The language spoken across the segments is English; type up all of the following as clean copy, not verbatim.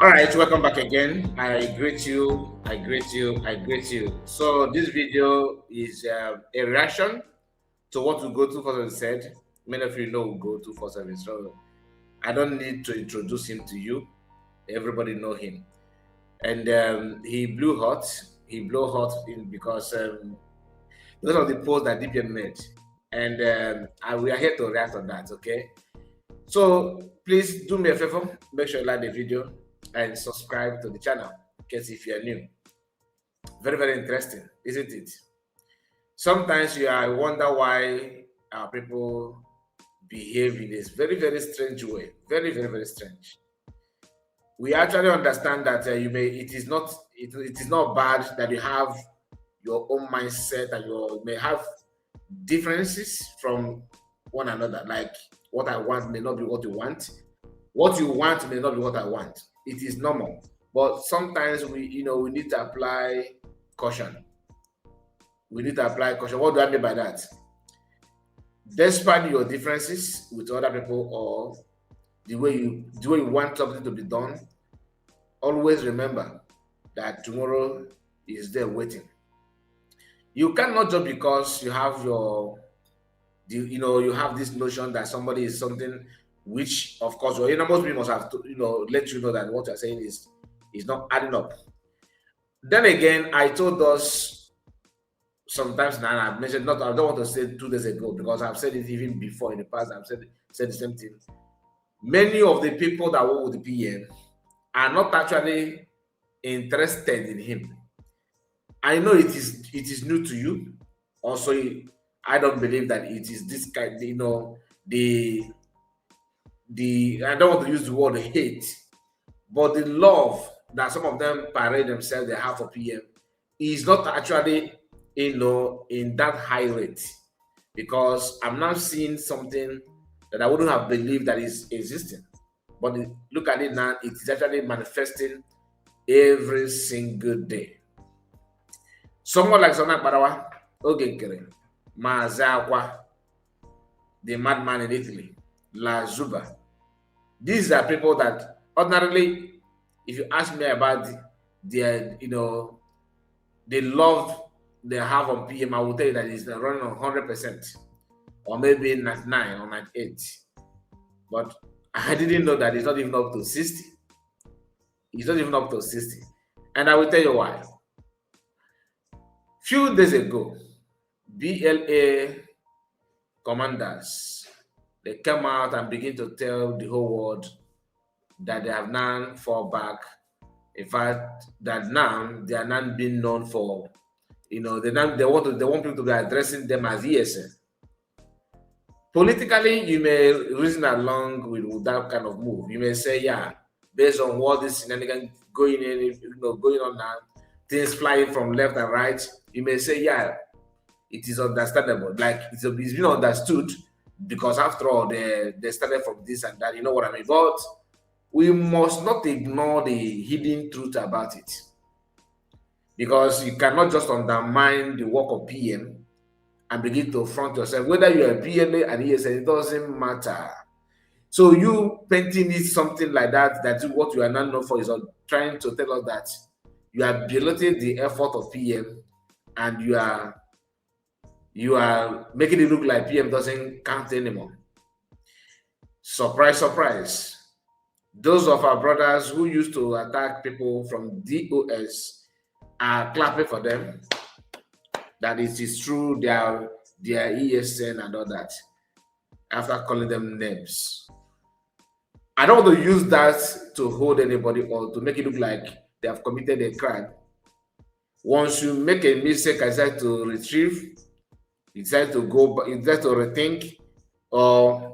All right, welcome back again. I greet you. I greet you. I greet you. So this video is a reaction to what Ugo247 said. Many of you know Ugo247, so I don't need to introduce him to you. Everybody know him, and he blew hot. He blew hot because of the post that DPM made, and we are here to react on that. Okay, so please do me a favor. Make sure you like the video and subscribe to the channel in case if you are new. Very, very interesting, isn't it? Sometimes I wonder why our people behave in this very, very strange way. Very, very, very strange. We actually understand that it is not bad that you have your own mindset and you may have differences from one another. Like what I want may not be what you want. What you want may not be what I want. It is normal, but sometimes we need to apply caution. We need to apply caution. What do I mean by that? Despite your differences with other people or the way you want something to be done, always remember that tomorrow is there waiting. You cannot just because you have you have this notion that somebody is something, which of course most people must have to let you know that what you're saying is not adding up. Then again, I told us sometimes now, I've mentioned, I don't want to say 2 days ago because I've said it even before in the past. I've said the same thing. Many of the people that work with the PM are not actually interested in him. I know it is new to you. Also, I don't believe that it is this kind, I don't want to use the word hate, but the love that some of them parade themselves they have for PM is not actually in that high rate, because I'm now seeing something that I wouldn't have believed that is existing. But look at it now, it is actually manifesting every single day. Someone like Sonak Barawa, Ogenkere, Mazakwa, the madman in Italy, La Zuba. These are people that ordinarily, if you ask me about the love they have on PM, I will tell you that it's running on 100%, or maybe 99 or 98. But I didn't know that it's not even up to 60. It's not even up to 60. And I will tell you why. Few days ago, BLA commanders, they came out and begin to tell the whole world that they have now fall back. In fact, that now they are not being known for, they want people to be addressing them as ESN. Politically, you may reason along with that kind of move. You may say, yeah, based on what this shenanigans going on now, things flying from left and right, you may say, yeah, it is understandable. Like it's been understood because after all, they started from this and that. You know what I mean? But we must not ignore the hidden truth about it, because you cannot just undermine the work of PM and begin to front yourself. Whether you're a PLA and ESN, it doesn't matter. So you painting it something like that, that's what you are not known for, is trying to tell us that you are belittling the effort of PM and you are making it look like PM doesn't count anymore. Surprise, surprise. Those of our brothers who used to attack people from DOS are clapping for them, that it is true they are ESN and all that, after calling them names. I don't want to use that to hold anybody or to make it look like they have committed a crime. Once you make a mistake, I decide to retrieve, you decide to go, you decide to rethink or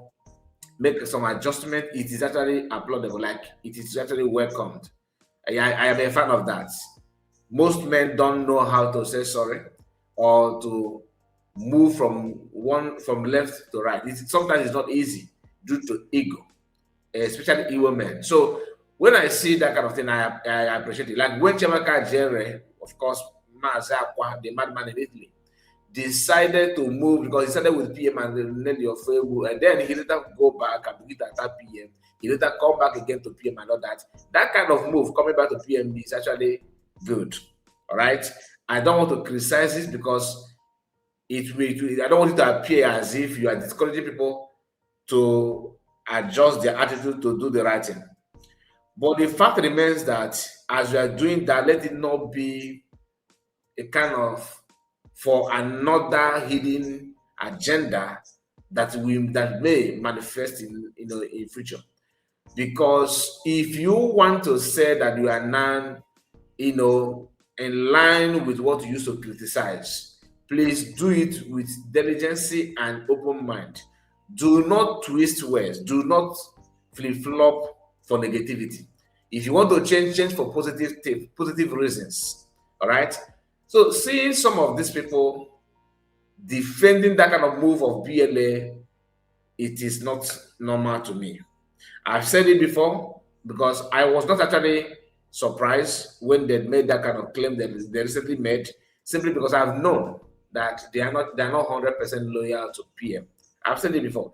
make some adjustment, it is actually applaudable, like it is actually welcomed. I am a fan of that. Most men don't know how to say sorry or to move from left to right. Sometimes it's not easy due to ego, especially evil men. So when I see that kind of thing, I appreciate it. Like when Chemaka Jere, of course, Mazakwa, the madman in Italy, decided to move because he started with PM and then and then he later go back and begin to attack PM. He later come back again to PM and all that. That kind of move coming back to PM is actually good. All right. I don't want to criticize it because I don't want it to appear as if you are discouraging people to adjust their attitude to do the right thing. But the fact remains that as we are doing that, let it not be a kind of for another hidden agenda that may manifest in future. Because if you want to say that you are now, in line with what you used to criticize, please do it with diligence and open mind. Do not twist words. Do not flip-flop for negativity. If you want to change for positive reasons. All right. So seeing some of these people defending that kind of move of BLA, it is not normal to me. I've said it before because I was not actually surprised when they made that kind of claim that they recently made, simply because I've known that they are not 100% loyal to PM. I've said it before.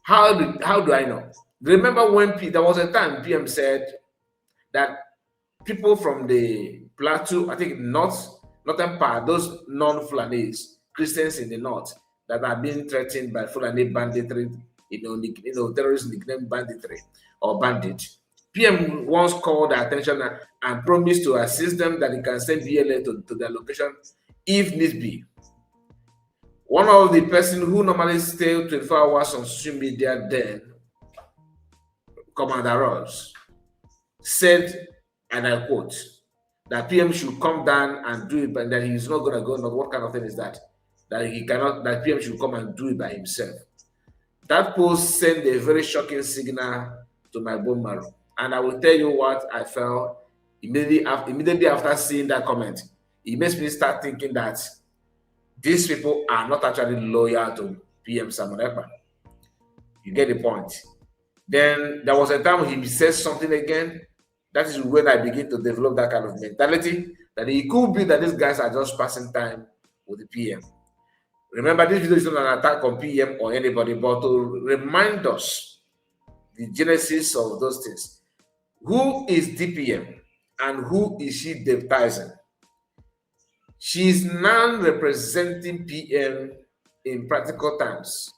How do I know? Remember when there was a time PM said that people from the plateau, I think northern part, those non-Fulanese Christians in the north that are being threatened by Fulani banditry, terrorist nickname banditry or bandit. PM once called their attention and promised to assist them that he can send BLA to their location if need be. One of the person who normally stay 24 hours on social media then, Commander Ross, said, and I quote, that PM should come down and do it, but that he's not going to go. What kind of thing is that? That PM should come and do it by himself. That post sent a very shocking signal to my bone marrow. And I will tell you what I felt immediately after seeing that comment. It makes me start thinking that these people are not actually loyal to PM Simon Ekpa. You get the point. Then there was a time he says something again. That is when I begin to develop that kind of mentality, that it could be that these guys are just passing time with the PM. Remember, this video is not an attack on PM or anybody, but to remind us the genesis of those things. Who is DPM and who is she deputizing? She's now representing PM in practical terms.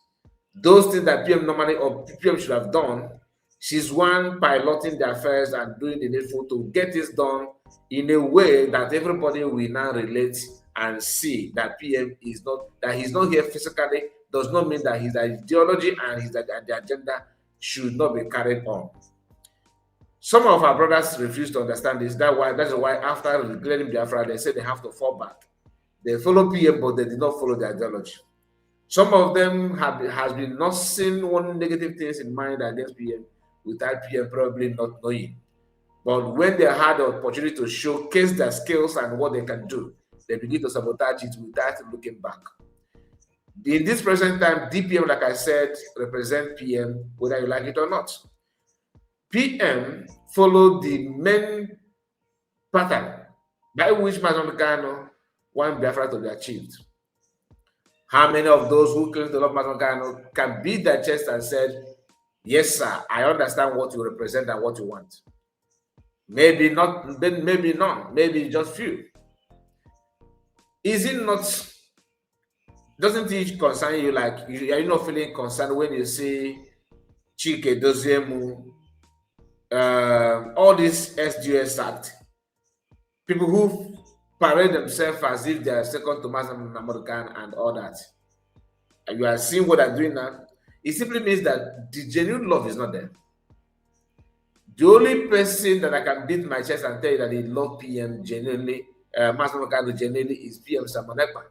Those things that PM normally or PM should have done, she's one piloting the affairs and doing the needful to get this done in a way that everybody will now relate and see that PM is not, that he's not here physically, does not mean that his ideology and the agenda should not be carried on. Some of our brothers refuse to understand this. That's why after declaring Biafra, they say they have to fall back. They follow PM, but they did not follow the ideology. Some of them has been not seen one negative things in mind against PM without PM probably not knowing. But when they had the opportunity to showcase their skills and what they can do, they begin to sabotage it without looking back. In this present time, DPM, like I said, represent PM, whether you like it or not. PM followed the main pattern by which Mazamukano want Biafra to be achieved. How many of those who claim to love Mazamukano can beat their chest and said, yes, sir, I understand what you represent and what you want? Maybe not, maybe none, maybe just few. Is it not, doesn't it concern you, like, are you not feeling concerned when you see Chike Doziemu, all this SGS Act, people who parade themselves as if they are second to Mazam Namorkan and all that, and you are seeing what they're doing now? It simply means that the genuine love is not there. The only person that I can beat my chest and tell you that they love PM genuinely, Mazam Namorkan genuinely, is PM Simon Ekpa.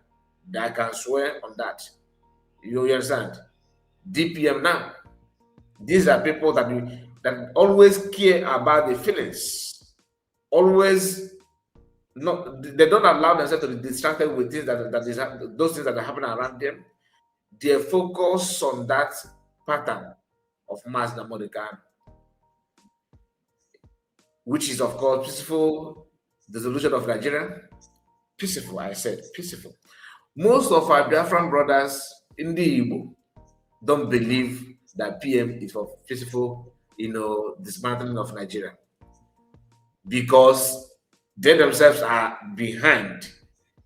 I can swear on that. You understand? DPM now. These are people that always care about the feelings. Always, they don't allow themselves to be distracted with things those things that are happening around them. They focus on that pattern of mass Namorikan, which is, of course, peaceful dissolution of Nigeria. Peaceful, I said, peaceful. Most of our Biafran brothers in the Igbo don't believe that PM is for peaceful, dismantling of Nigeria, because they themselves are behind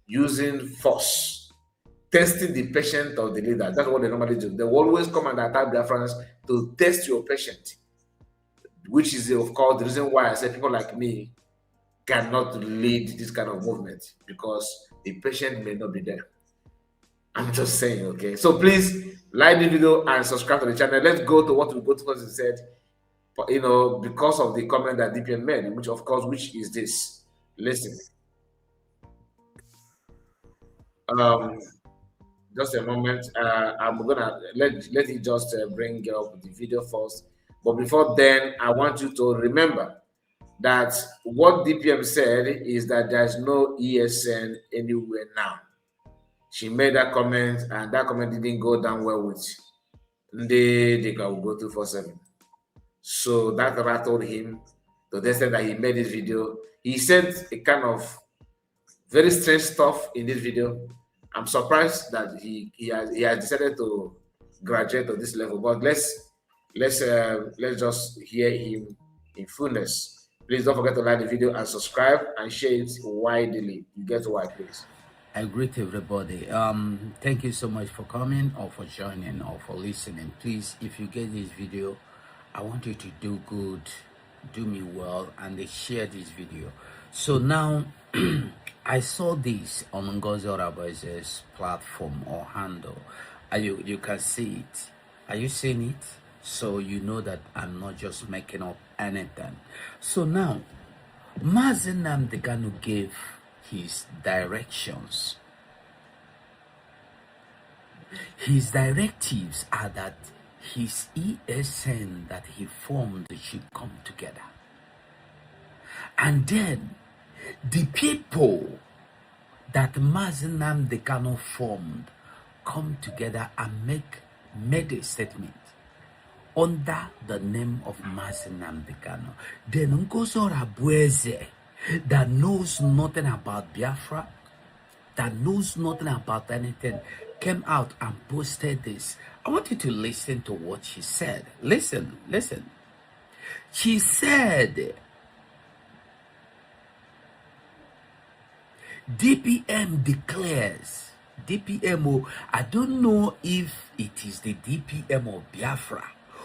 using force, testing the patient of the leader. That's what they normally do. They will always come and attack Biafrans to test your patient, which is, of course, the reason why I say people like me cannot lead this kind of movement, because the patient may not be there. I'm just saying, okay? So please like the video and subscribe to the channel. Let's go to what Ugo247 said, because of the comment that DPM made, which is this. Listen. Just a moment. I'm gonna let it just bring up the video first. But before then, I want you to remember that what DPM said is that there's no ESN anywhere now. She made that comment, and that comment didn't go down well with the Ugo247. So that rattled him to the extent that he made this video. He said a kind of very strange stuff in this video. I'm surprised that he has decided to graduate to this level. But let's just hear him in fullness. Please don't forget to like the video and subscribe and share it widely. You get why, please. I greet everybody. Thank you so much for coming or for joining or for listening. Please, if you get this video, I want you to do good, do me well, and share this video. So now I saw this on Orabueze's platform or handle. You can see it. Are you seeing it? So you know that I'm not just making up anything. So now Mazi Nnamdi Kanu gave his directions. His directives are that his ESN that he formed should come together. And then the people that Mazi Nnamdi Kanu formed come together and made a statement under the name of Mazi Nnamdi Kanu. Then Orabueze, that knows nothing about Biafra, that knows nothing about anything, came out and posted this. I want you to listen to what she said. Listen. She said, DPM declares, DPM, I don't know if it is the DPM of Biafra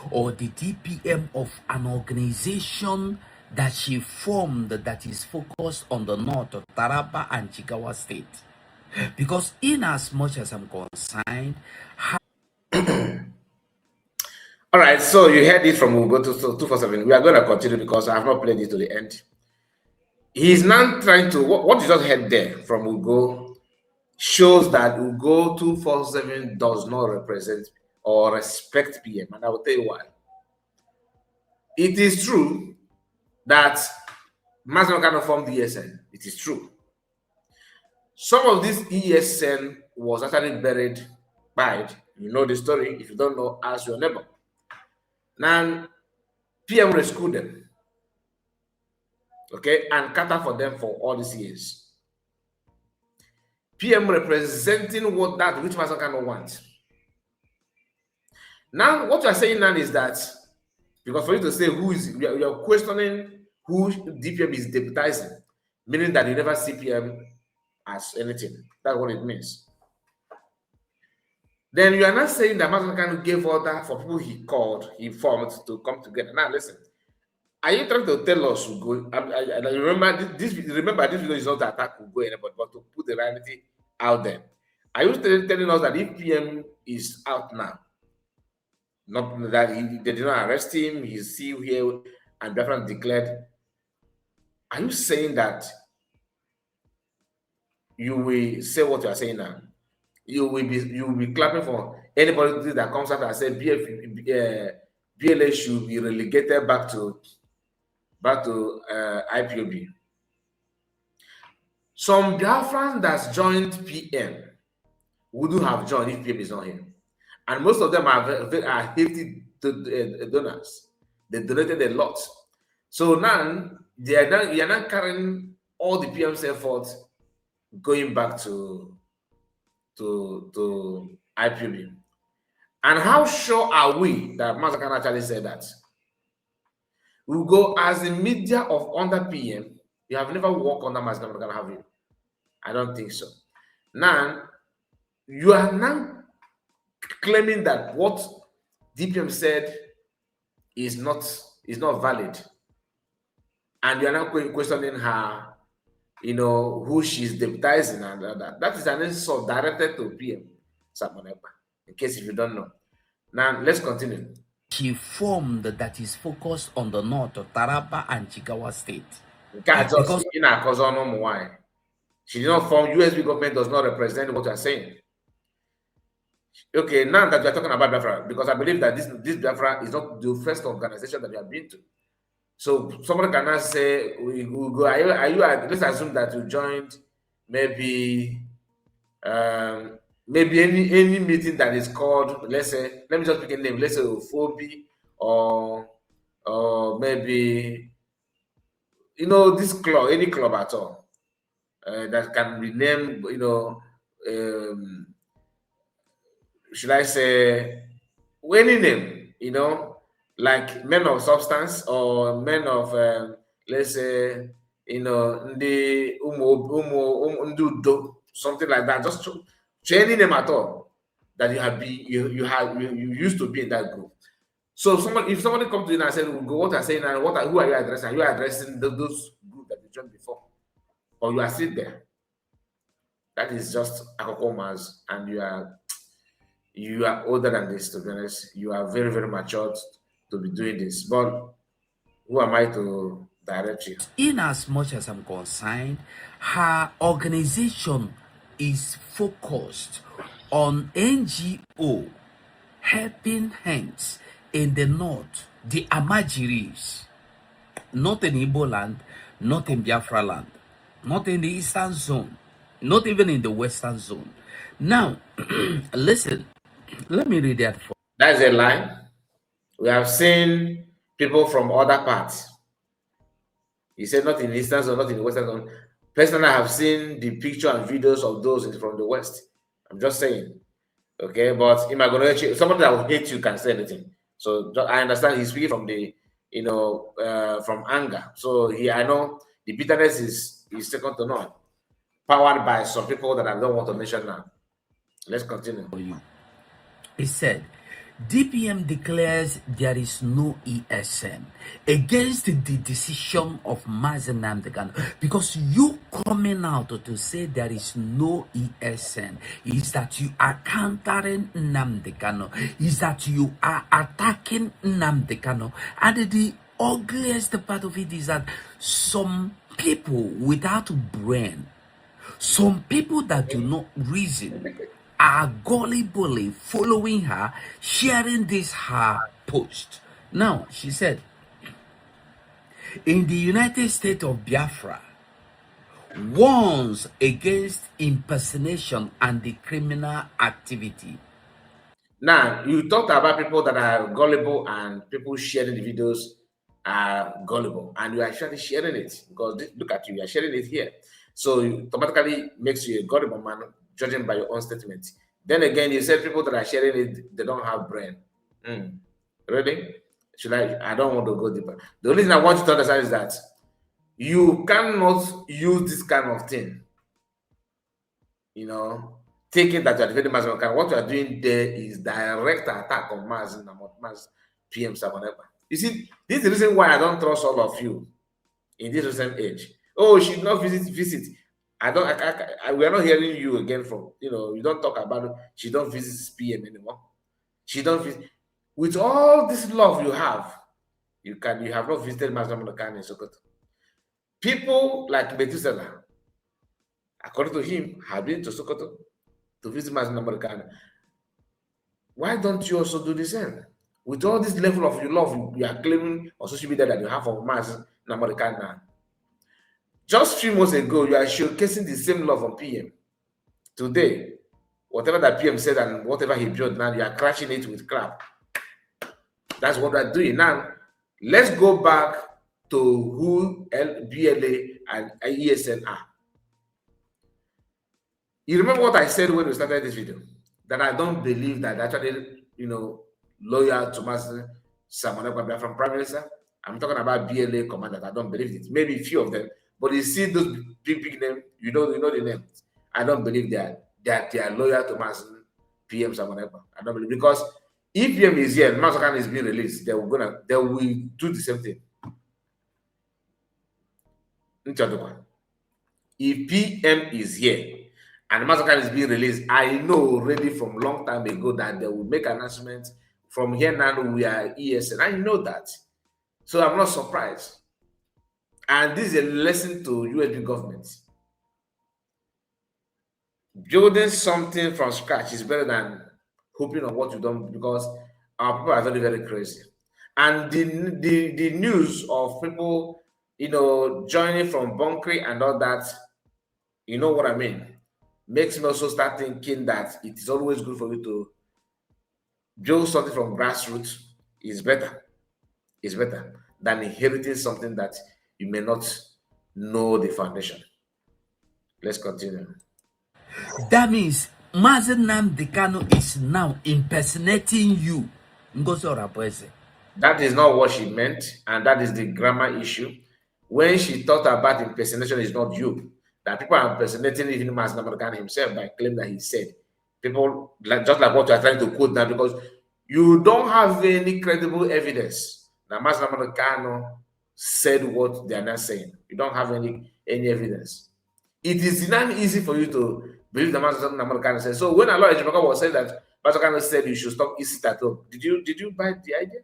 or the DPM of an organization that she formed that is focused on the north of Taraba and Jigawa state. Because in as much as I'm concerned... All right, so you heard it from Ugo247. We are going to continue because I have not played it to the end. He's now trying to, what you just heard there from Ugo shows that Ugo247 does not represent or respect PM, and I will tell you why. It is true that Mazi Nnamdi Kanu formed the ESN. It is true. Some of this ESN was actually buried. You know the story. If you don't know, ask your neighbor. Now, PM rescued them, okay, and catered for them for all these years. PM representing which Mazi Nnamdi Kanu wants. Now, what you are saying now is that, because for you to say you are questioning who DPM is deputizing, meaning that you never see PM as anything. That's what it means. Then you are not saying that Mazi Nnamdi Kanu gave order for people he formed to come together. Now listen, are you trying to tell us Ugo? Remember this video is not to attack Ugo anybody, but to put the reality out there. Are you telling us that if PM is out now, not that they did not arrest him, he's still here and Biafra declared, are you saying that you will say what you are saying now? You will be clapping for anybody that comes out and says BLA should be relegated back to IPOB. Some Biafrans that joined PM wouldn't have joined if PM is not here, and most of them are hefty donors. They donated a lot, so now you are not carrying all the PM's efforts going back to to IPB. And how sure are we that Mazakan actually said that? We go as the media of under PM. You have never worked under Mazakan, have you? I don't think so. Now, you are now claiming that what DPM said is not valid, and you are now questioning her, who she's deputizing and that. That is an insult directed to PM Samonepa, in case if you don't know. Now, let's continue. She formed that is focused on the north of Taraba and Jigawa state. Because in our cousin, why she did not form. USB government does not represent what you are saying. Okay, now that we are talking about Biafra, because I believe that this Biafra is not the first organization that we have been to. So somebody cannot say we go. Are you? Let's assume that you joined maybe any meeting that is called, let's say, let me just pick a name. Let's say Phobi or maybe this club, any club at all that can rename. Should I say any name? Like men of substance or men of let's say the something like that. Just to any name at all that you used to be in that group. So if somebody comes to you and says, "What are saying now? Who are you addressing? Are you addressing those groups that you joined before, or you are still there?" That is just akokomas, and you are older than this. To be honest, you are very, very matured to be doing this. But who am I to direct you? In as much as I'm concerned, her organization is focused on NGO helping hands in the north, the Amajiris, not in Igbo land, not in Biafra land, not in the eastern zone, not even in the western zone. Now, listen, let me read that for you. That's a lie. We have seen people from other parts. He said not in the eastern zone, not in the western zone. Personally, I have seen the picture and videos of those from the west. I'm just saying. Okay, but in my somebody that will hate you can say anything. So I understand he's speaking from the from anger. So I know the bitterness is second to none, powered by some people that I don't want to mention now. Let's continue. He said, DPM declares there is no ESN against the decision of Mazen Nnamdi Kanu, because you coming out to say there is no ESN is that you are countering Nnamdi Kanu, is that you are attacking Nnamdi Kanu. And the ugliest part of it is that some people without brain, some people that do not reason, are gullible following her, sharing this her post. Now, she said, in the United States of Biafra, warns against impersonation and the criminal activity. Now, you talked about people that are gullible and people sharing the videos are gullible, and you are actually sharing it because look at you are sharing it here. So it automatically makes you a gullible man, judging by your own statement. Then again, you said people that are sharing it, they don't have brain. Really? I don't want to go deeper. The only thing I want you to understand is that you cannot use this kind of thing. Thinking that you're defending Mazen. What you are doing there is direct attack on Mazen PM Samonepa. You see, this is the reason why I don't trust all of you in this recent age. Oh, she did not visit. We are not hearing you again from, you don't talk about it. She don't visit PM anymore. She don't visit. With all this love you have, you have not visited Mazen in Sokoto. People like Methuselah, according to him, have been to Sokoto to visit Mazen. Why don't you also do the same? With all this level of your love you are claiming on social media that you have for Mazen now. Just 3 months ago, you are showcasing the same love on PM. Today, whatever that PM said and whatever he built now, you are crashing it with crap. That's what we're doing. Now, let's go back to who BLA and ESN are. You remember what I said when we started this video? That I don't believe that actually, loyal to Master Samonekwa from Prime Minister. I'm talking about BLA commanders. I don't believe it. Maybe a few of them, but you see those big names. You know the names. I don't believe they are loyal to Master PM Samonekwa. I don't believe, because if PM is here and Master is being released, they will do the same thing. If PM is here and Mastercard is being released, I know already from long time ago that they will make announcements from here now. We are ESN. I know that. So I'm not surprised. And this is a lesson to USB government. Building something from scratch is better than hoping on what you don't, because our people are very, very crazy. And the news of people, joining from Bunkry and all that, you know what I mean, makes me also start thinking that it is always good for you to build something from grassroots. Is better. Is better than inheriting something that you may not know the foundation. Let's continue. That means Mazen Nnamdi Kanu is now impersonating you, Ngozi Orabueze. That is not what she meant, and that is the grammar issue. When she thought about impersonation, is not you. That people are impersonating even Mazen Nnamdi Kanu himself by claiming that he said. People, just like what you are trying to quote now, because you don't have any credible evidence that Mazen Nnamdi Kanu said what they are not saying. You don't have any evidence. It is not easy for you to believe the Mazen Nnamdi Kanu said. So when Allah Ejimaka was saying that Mazen Kanu said you should stop eating at home, did you buy the idea?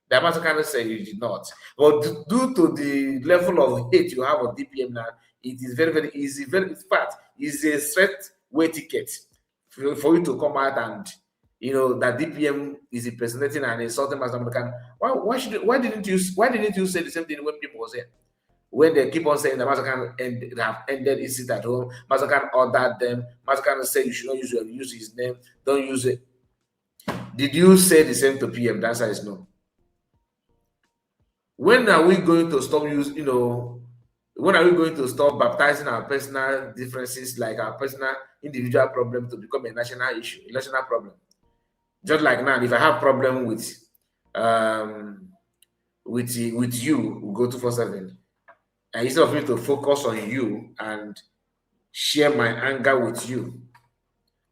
The Master Kanu said you did not. But due to the level of hate you have on DPM now, it is very, very easy. In fact, it's a straight way ticket for you to come out and that DPM is impersonating and insulting Master Kanu. Why didn't you say the same thing when people were saying? When they keep on saying that Master Kanu have ended his seat at home, Master Kanu ordered them, Master Kanu said you should not use his name, don't use it. Did you say the same to PM? The answer is no. When are we going to stop when are we going to stop baptizing our personal differences, like our personal individual problem, to become a national issue, a national problem? Just like now, if I have problem with you, Ugo247, and instead of me to focus on you and share my anger with you,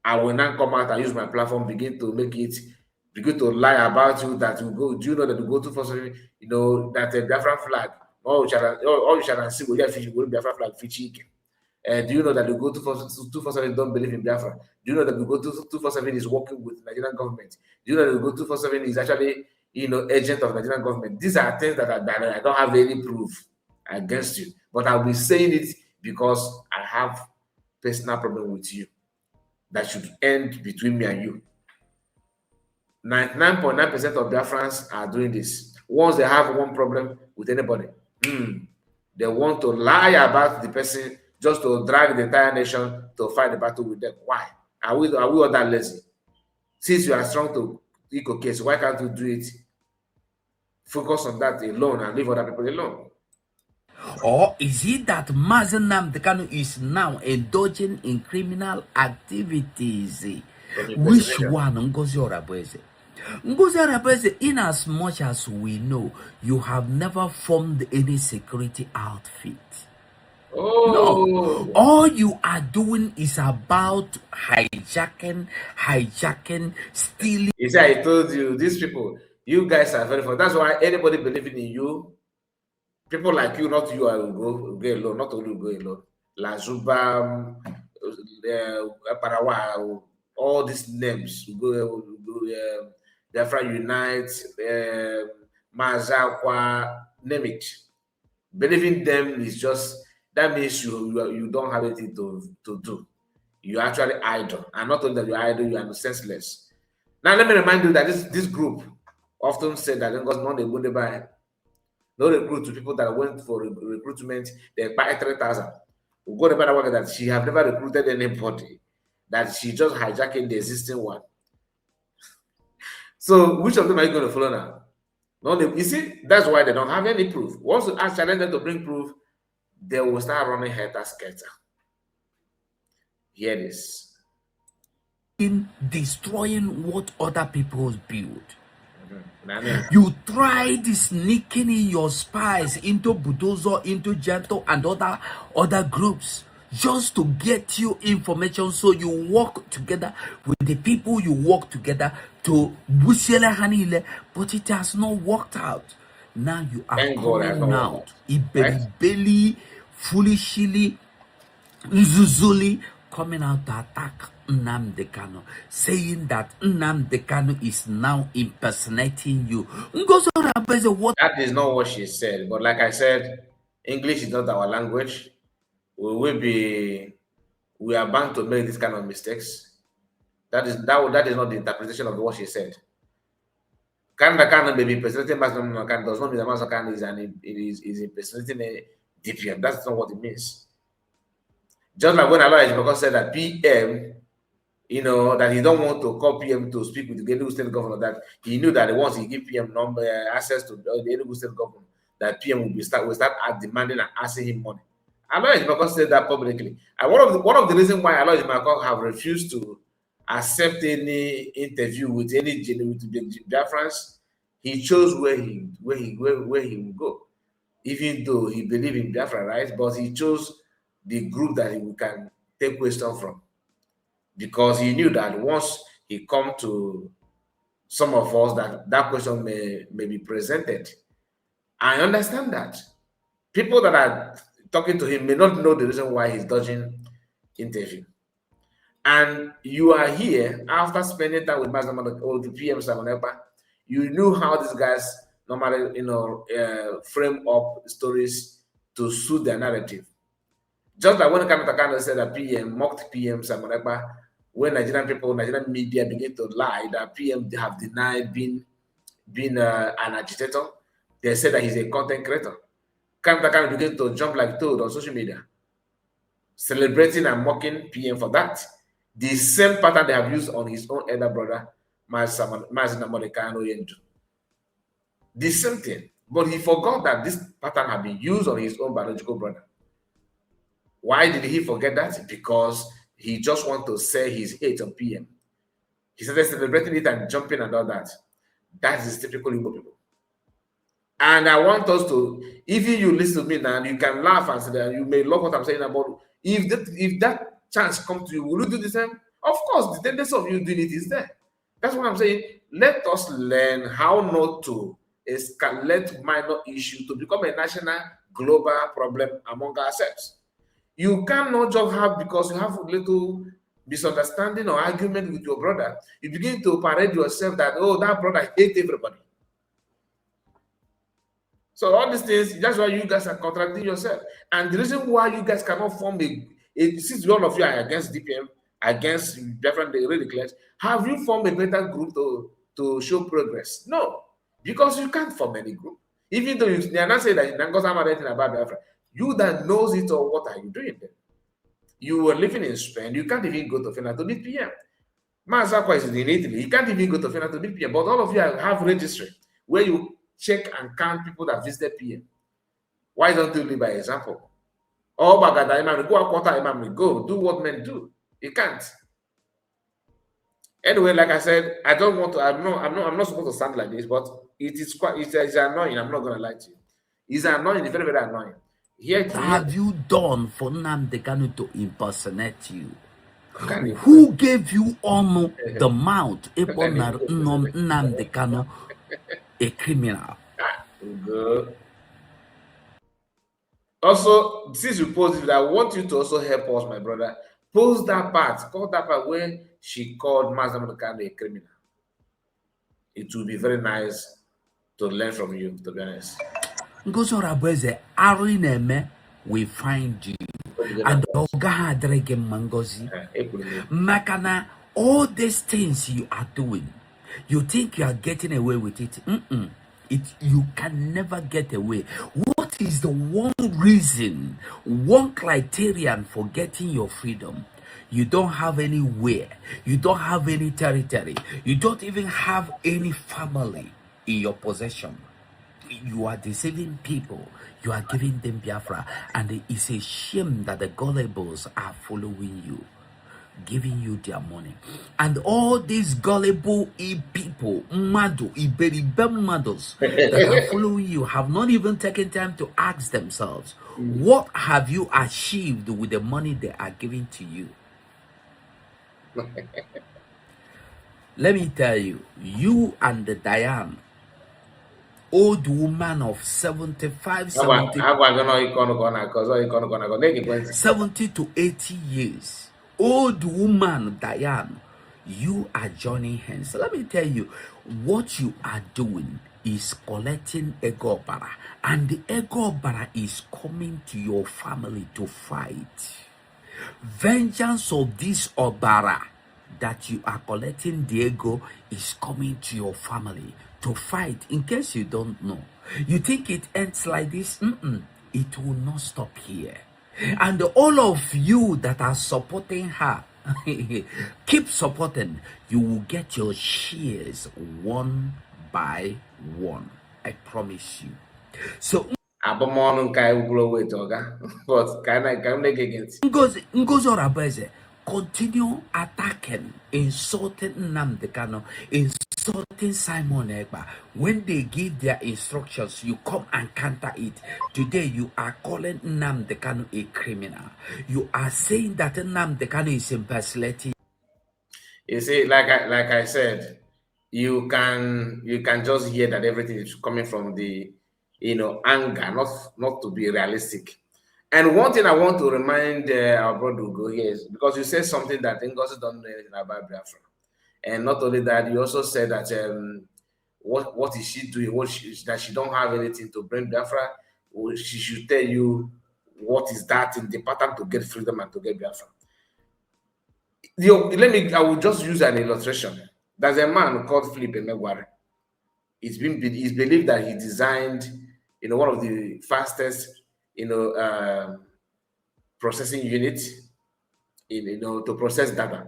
I will now come out and use my platform, begin to lie about you, that you go. Do you know that you go to first, that a Biafra flag, all you shall see will fish, will Biafra flag fish chicken. Do you know that you go to 247 don't believe in Biafra? Do you know that you go to 247 is working with Nigerian government? Do you know that you go to 247 is actually agent of Nigerian government? These are things that I don't have any proof against you, but I'll be saying it because I have personal problem with you that should end between me and you. 99.9% of Biafrans are doing this. Once they have one problem with anybody, they want to lie about the person just to drag the entire nation to fight the battle with them. Why? Are we all that lazy? Since you are strong to equal case, why can't you do it? Focus on that alone and leave other people alone. Or is it that Mazen Nnamdi Kanu is now indulging in criminal activities? Which one, Ngozi Orabueze? Ngozi Orabueze, in as much as we know, you have never formed any security outfit. Oh. No, all you are doing is about hijacking, stealing. You see, I told you, these people, you guys are very funny. That's why anybody believing in you, people like you, not you, I will go alone, not only go alone. Lazuba, Parawa, all these names, Biafra Unite, Mazakwa, name it. Believing them is just, that means you don't have anything to do. You actually idle. And not only that you idle, you are senseless. Now, let me remind you that this group often said that because not they wouldn't buy no recruit to people that went for recruitment, they buy 3,000. We go about work that she have never recruited anybody, that she just hijacking the existing one. So which of them are you going to follow now? No, you see, that's why they don't have any proof. Once you ask challenge them to bring proof, they will start running helter skelter. Hear this. In destroying what other people build. Nani. You tried sneaking in your spies into Bulldozer, into Gentle, and other groups just to get you information, so you work together with the people you work together to Bushele Hanile, but it has not worked out. Now you are Thank God it has not coming worked out. out, Right? Iberi foolishly, Nzuzuli, coming out to attack Nnamdi Kanu, saying that Nnamdi Kanu is now impersonating you. What? That is not what she said. But like I said, English is not our language. We are bound to make this kind of mistakes. That is not the interpretation of what she said. Canada Kanu may be impersonating Master Kanu does not mean that Master Kanu is impersonating a DPM. That's not what it means. Just like when Allah Ejimoko said that PM, that he don't want to call PM to speak with the Enugu State Governor, that he knew that once he give PM number access to the Enugu State Governor, that PM will start demanding and asking him money. Allah Ejimoko said that publicly. And one of the reasons why Allah Ejimoko have refused to accept any interview with any Biafrans, he chose where he would go, even though he believed in Biafra, right? But he chose the group that he can take question from, because he knew that once he come to some of us, that question may be presented. I understand that people that are talking to him may not know the reason why he's dodging interview. And you are here after spending time with Master or the PM Samonepa. You knew how these guys normally, frame up stories to suit their narrative. Just like when Kanu said that PM mocked PM Samonepa, when Nigerian media begin to lie that PM have denied being an agitator, they said that he's a content creator. Kanu began to jump like toad on social media, celebrating and mocking PM for that. The same pattern they have used on his own elder brother, Mazina Modekano Yendu. The same thing. But he forgot that this pattern had been used on his own biological brother. Why did he forget that? Because he just want to say his hate on PM. He started celebrating it and jumping and all that. That is typical Igbo people. And I want us to, even you listen to me now, you can laugh and say that you may love what I'm saying about, if that chance comes to you, will you do the same? Of course, the tendency of you doing it is there. That's what I'm saying. Let us learn how not to escalate minor issue to become a national, global problem among ourselves. You cannot just have, because you have a little misunderstanding or argument with your brother, you begin to parade yourself that, oh, that brother hates everybody. So all these things, that's why you guys are contradicting yourself. And the reason why you guys cannot form since all of you are against DPM, against different really declared, have you formed a better group to show progress? No, because you can't form any group. Even though they are not saying that anything about Biafra, you that knows it, or what are you doing then? You were living in Spain, you can't even go to Finland to meet PM. Mazakwa is in Italy, you can't even go to Finland to meet PM, but all of you have registry where you check and count people that visited PM. Why don't you lead by example? Oh, Bagada Imam, go a quarter Imam, go do what men do. You can't. Anyway, like I said, I don't want to. I'm not supposed to sound like this, but it's annoying. I'm not gonna lie to you. It's annoying. It's very, very annoying. What have you done for Nnamdi Kanu to impersonate you? Who gave you honor the mouth? Nnamdi Kanu, a criminal. Good. Also, since you posted it, I want you to also help us, my brother. Post that part. Call that part where she called Mazda Kanu a criminal. It will be very nice to learn from you, to be honest. Orabueze, Arineme, we find you. And Oga Adrege Mangozi. Makana, all these things you are doing, you think you are getting away with it. You can never get away. What is the one reason, one criterion for getting your freedom? You don't have anywhere. You don't have any territory. You don't even have any family in your possession. You are deceiving people. You are giving them Biafra. And it's a shame that the gullibles are following you. giving you their money. And all these gullible people, mado, mados that are following you have not even taken time to ask themselves, what have you achieved with the money they are giving to you? Let me tell you, you and the Diane, old woman of 75, 70 to 80 years, old woman Diane, you are joining hands. So let me tell you, what you are doing is collecting ego bara, and the ego bara is coming to your family to fight. Vengeance of this obara that you are collecting, Diego, is coming to your family to fight. In case you don't know, you think it ends like this? It will not stop here. And all of you that are supporting her, keep supporting. You will get your shares one by one. I promise you. So Ngozi Orabueze continue attacking, insulting Nnamdi Kanu, insulting Simon Ekpa. When they give their instructions, you come and counter it. Today, you are calling Nnamdi Kanu a criminal. You are saying that Nnamdi Kanu is impersonating. You see, like I said, you can just hear that everything is coming from the anger, not to be realistic. And one thing I want to remind our brother Ugo here is, because you said something that Ngozi don't know anything about Biafra. And not only that, you also said that what is she doing? That she don't have anything to bring Biafra. She should tell you what is that in the pattern to get freedom and to get Biafra. I will just use an illustration. There's a man called Philip Emegware. It's believed that he designed, one of the fastest, processing units, to process data.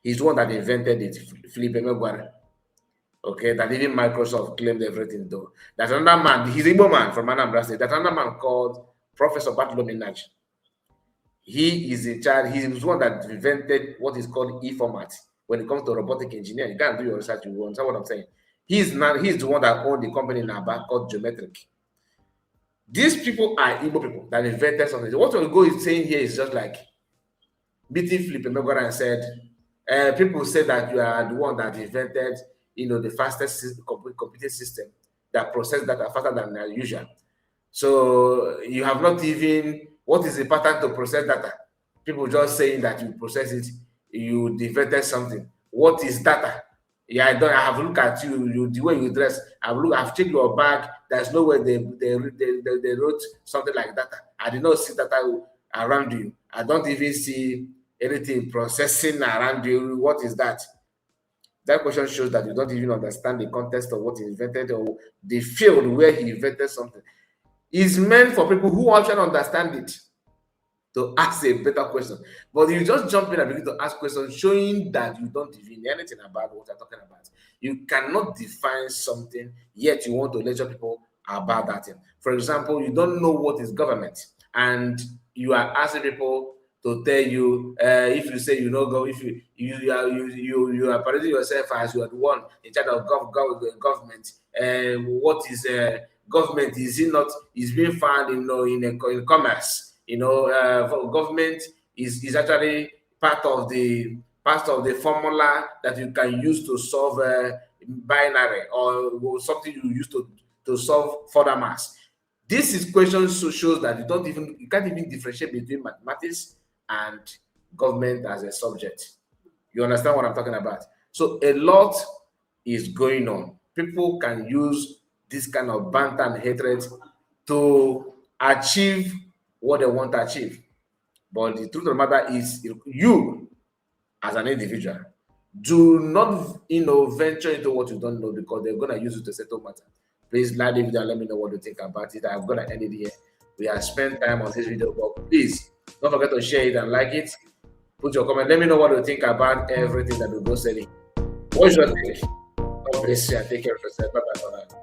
He's the one that invented it, Philip Emegware. Okay, that even Microsoft claimed everything though. There's another man, he's Igbo man from Anambra State. There's another man called Professor Bartholomew Minaj. He is in charge. He was one that invented what is called e-format. When it comes to robotic engineering, you can't do your research. You understand what I'm saying? He's the one that owned the company in Aba called Geometric. These people are Igbo people that invented something. What Ugo is saying here is just like beating Philip Emegwara and said, people say that you are the one that invented, the fastest computing system that processes data faster than usual. So you have not even, what is the pattern to process data? People just saying that you process it, you invented something. What is data? Yeah, I have looked at you, the way you dress. I've checked your bag. There's no way they wrote something like that. I did not see data around you. I don't even see anything processing around you. What is that? That question shows that you don't even understand the context of what he invented or the field where he invented something. It's meant for people who actually understand it to ask a better question. But you just jump in and begin to ask questions showing that you don't even know anything about what you're talking about. You cannot define something, yet you want to lecture people about that thing. For example, you don't know what is government, and you are asking people to tell you, if you say you know, if you are parading yourself as you are the one in charge of government, what is government? Is it not? Is being found in commerce? Government is actually part of the formula that you can use to solve binary or something you use to solve further maths. This is questions shows that you can't even differentiate between mathematics and government as a subject. You understand what I'm talking about? So a lot is going on. People can use this kind of banter and hatred to achieve what they want to achieve. But the truth of the matter is, you as an individual do not venture into what you don't know, because they're going to use it to settle matter. Please like the video and let me know what you think about it. I'm going to end it here. We have spent time on this video, but please don't forget to share it and like it. Put your comment. Let me know what you think about everything that we go selling. What's your take? God bless you and take care of yourself. Bye bye for now.